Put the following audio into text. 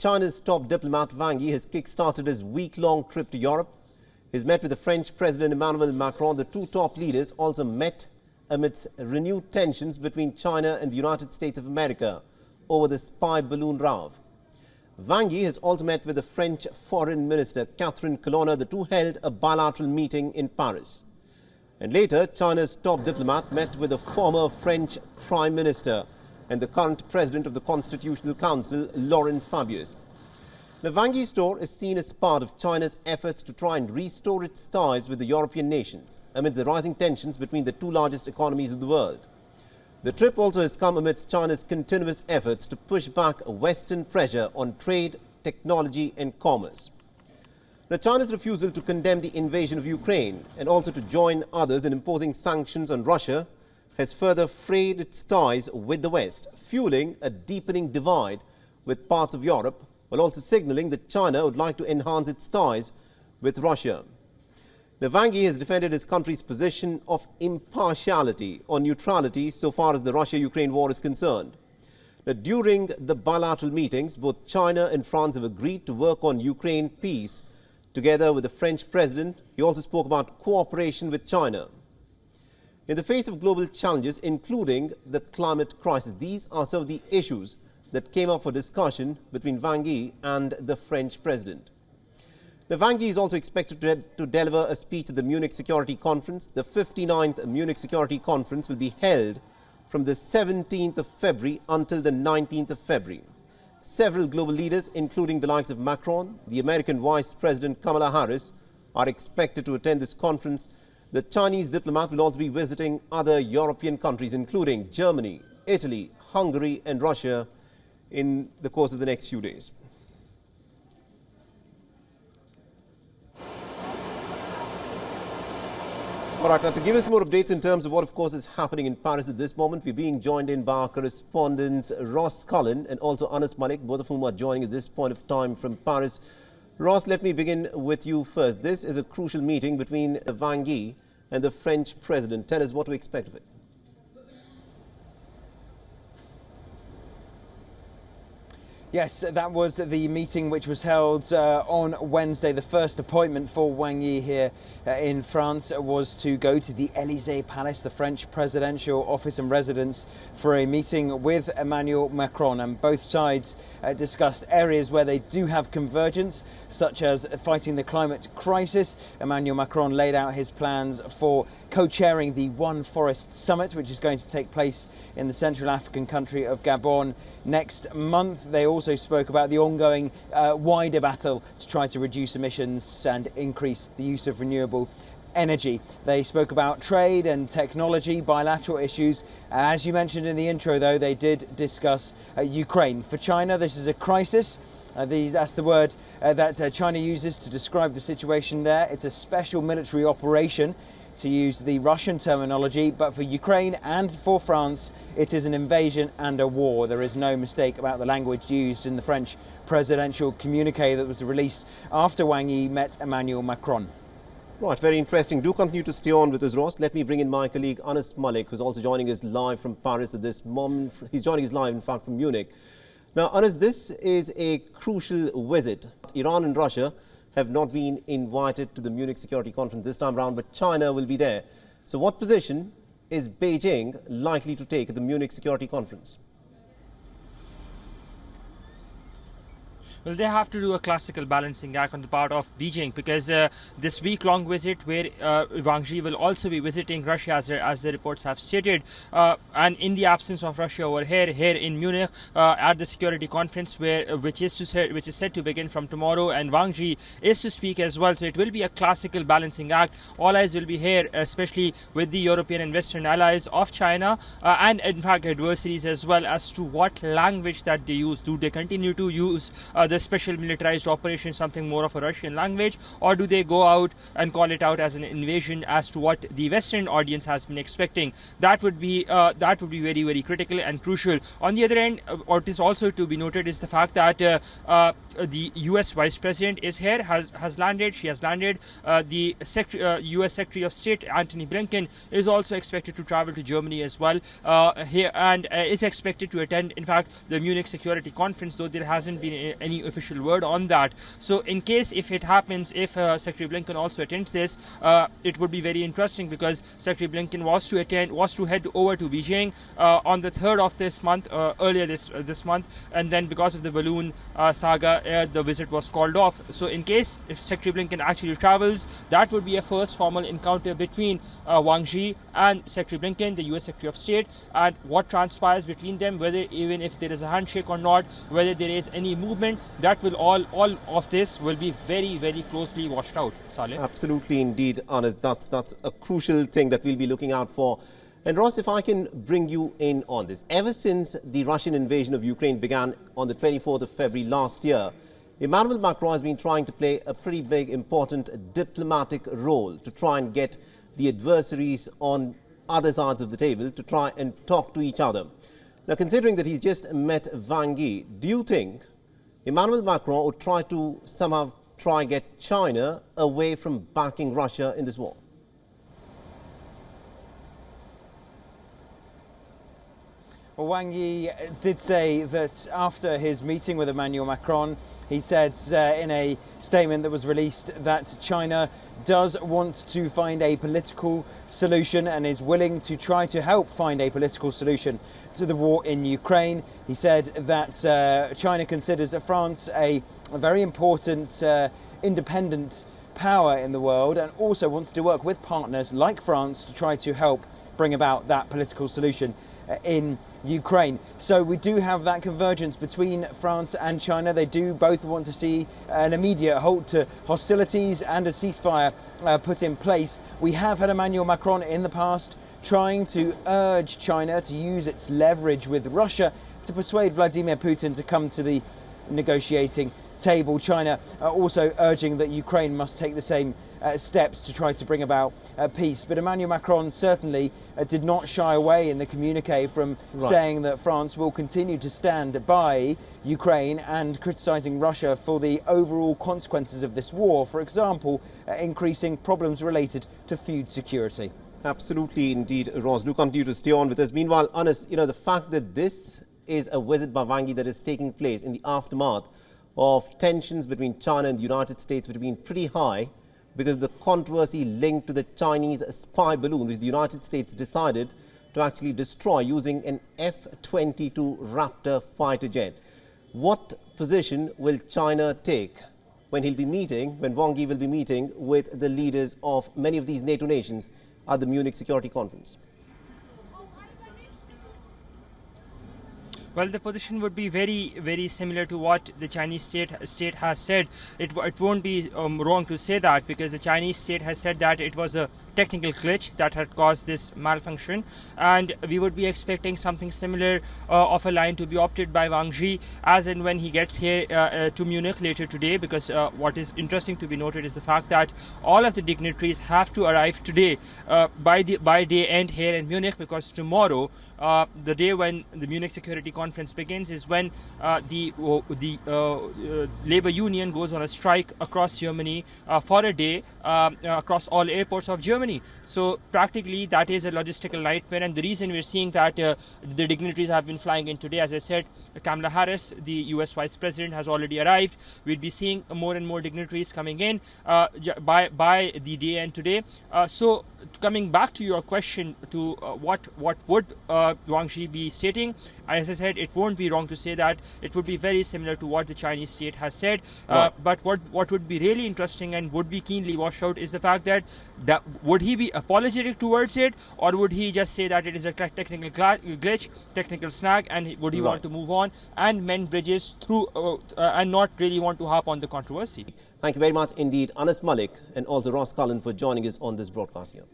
China's top diplomat Wang Yi has kick-started his week-long trip to Europe. He's met with the French President Emmanuel Macron. The two top leaders also met amidst renewed tensions between China and the United States of America over the spy balloon row. Wang Yi has also met with the French Foreign Minister Catherine Colonna. The two held a bilateral meeting in Paris. And later, China's top diplomat met with the former French Prime Minister and the current President of the Constitutional Council, Laurent Fabius. The Wang Yi tour is seen as part of China's efforts to try and restore its ties with the European nations amid the rising tensions between the two largest economies of the world. The trip also has come amidst China's continuous efforts to push back Western pressure on trade, technology and commerce. Now, China's refusal to condemn the invasion of Ukraine and also to join others in imposing sanctions on Russia has further frayed its ties with the West, fueling a deepening divide with parts of Europe, while also signalling that China would like to enhance its ties with Russia. Now, Wang Yi has defended his country's position of impartiality or neutrality so far as the Russia-Ukraine war is concerned. Now, during the bilateral meetings, both China and France have agreed to work on Ukraine peace together with the French president. He also spoke about cooperation with China. In the face of global challenges, including the climate crisis, these are some of the issues that came up for discussion between Wang Yi and the French president. The Wang Yi is also expected to deliver a speech at the Munich Security Conference. The 59th Munich Security Conference will be held from the 17th of February until the 19th of February. Several global leaders, including the likes of Macron, the American Vice President Kamala Harris, are expected to attend this conference. The Chinese diplomat will also be visiting other European countries, including Germany, Italy, Hungary and Russia in the course of the next few days. All right, now to give us more updates in terms of what, of course, is happening in Paris at this moment, we're being joined in by our correspondents Ross Cullen and also Anas Malik, both of whom are joining at this point of time from Paris. Ross, let me begin with you first. This is a crucial meeting between Wang Yi and the French president. Tell us what to expect of it. Yes, that was the meeting which was held on Wednesday. The first appointment for Wang Yi here in France was to go to the Élysée Palace, the French presidential office and residence, for a meeting with Emmanuel Macron. And both sides discussed areas where they do have convergence, such as fighting the climate crisis. Emmanuel Macron laid out his plans for co-chairing the One Forest Summit, which is going to take place in the Central African country of Gabon next month. They also spoke about the ongoing wider battle to try to reduce emissions and increase the use of renewable energy. They spoke about trade and technology, bilateral issues. As you mentioned in the intro, though, they did discuss Ukraine. For China, this is a crisis. That's the word that China uses to describe the situation there. It's a special military operation, to use the Russian terminology, but for Ukraine and for France, it is an invasion and a war. There is no mistake about the language used in the French presidential communique that was released after Wang Yi met Emmanuel Macron. Right, very interesting. Do continue to stay on with us, Ross. Let me bring in my colleague Anas Malik, who's also joining us live from Paris at this moment. He's joining us live, in fact, from Munich. Now, Anas, this is a crucial visit. Iran and Russia have not been invited to the Munich Security Conference this time around, but China will be there. So what position is Beijing likely to take at the Munich Security Conference? Well, they have to do a classical balancing act on the part of Beijing, because this week-long visit where Wang Yi will also be visiting Russia, as the reports have stated, and in the absence of Russia over here in Munich at the security conference, which is set to begin from tomorrow, and Wang Yi is to speak as well. So it will be a classical balancing act. All eyes will be here, especially with the European and Western allies of China, and in fact adversaries as well, as to what language that they use. Do they continue to use the special militarized operation, something more of a Russian language, or do they go out and call it out as an invasion, as to what the Western audience has been expecting? That would be very, very critical and crucial. On the other end, what is also to be noted is the fact that the U.S. Vice President is here, has landed. She has landed. The U.S. Secretary of State Antony Blinken is also expected to travel to Germany as well here, and is expected to attend, in fact, the Munich Security Conference, though there hasn't been any official word on that. So in case if it happens, if Secretary Blinken also attends this, it would be very interesting, because Secretary Blinken was to head over to Beijing on the 3rd of this month, earlier this month, and then because of the balloon saga, the visit was called off. So in case if Secretary Blinken actually travels, that would be a first formal encounter between Wang Yi and Secretary Blinken, the US Secretary of State, and what transpires between them, whether even if there is a handshake or not, whether there is any movement, that will all of this will be very, very closely watched out. Saleh? Absolutely, indeed, Anas. That's a crucial thing that we'll be looking out for. And Ross, if I can bring you in on this. Ever since the Russian invasion of Ukraine began on the 24th of February last year, Emmanuel Macron has been trying to play a pretty big, important diplomatic role to try and get the adversaries on other sides of the table to try and talk to each other. Now, considering that he's just met Wang Yi, do you think Emmanuel Macron would try to somehow try and get China away from backing Russia in this war? Well, Wang Yi did say that after his meeting with Emmanuel Macron, he said in a statement that was released that China does want to find a political solution and is willing to try to help find a political solution to the war in Ukraine. He said that China considers France a very important independent power in the world, and also wants to work with partners like France to try to help bring about that political solution in Ukraine. So we do have that convergence between France and China. They do both want to see an immediate halt to hostilities and a ceasefire put in place. We have had Emmanuel Macron in the past trying to urge China to use its leverage with Russia to persuade Vladimir Putin to come to the negotiating table. China also urging that Ukraine must take the same steps to try to bring about peace. But Emmanuel Macron certainly did not shy away in the communique from saying that France will continue to stand by Ukraine and criticising Russia for the overall consequences of this war. For example, increasing problems related to food security. Absolutely, indeed, Ross. Do continue to stay on with us. Meanwhile, Anas, the fact that this is a visit by Wang Yi that is taking place in the aftermath of tensions between China and the United States, which have been pretty high because of the controversy linked to the Chinese spy balloon, which the United States decided to actually destroy using an F-22 Raptor fighter jet. What position will China take when Wang Yi will be meeting with the leaders of many of these NATO nations at the Munich Security Conference? Well, the position would be very, very similar to what the Chinese state has said. It won't be wrong to say that, because the Chinese state has said that it was a technical glitch that had caused this malfunction, and we would be expecting something similar of a line to be opted by Wang Yi as and when he gets here to Munich later today, because what is interesting to be noted is the fact that all of the dignitaries have to arrive today by day end here in Munich, because tomorrow, the day when the Munich Security Conference begins, is when the labor union goes on a strike across Germany for a day across all airports of Germany. So practically that is a logistical nightmare, and the reason we're seeing that the dignitaries have been flying in today, as I said, Kamala Harris, the US Vice President, has already arrived. We'll be seeing more and more dignitaries coming in by the day end today. So coming back to your question to what would Wang Yi be stating, as I said, it won't be wrong to say that it would be very similar to what the Chinese state has said. But what would be really interesting and would be keenly watched out is the fact that would he be apologetic towards it, or would he just say that it is a technical glitch, technical snag, and would he want to move on and mend bridges through and not really want to harp on the controversy? Thank you very much indeed, Anas Malik and also Ross Cullen, for joining us on this broadcast here.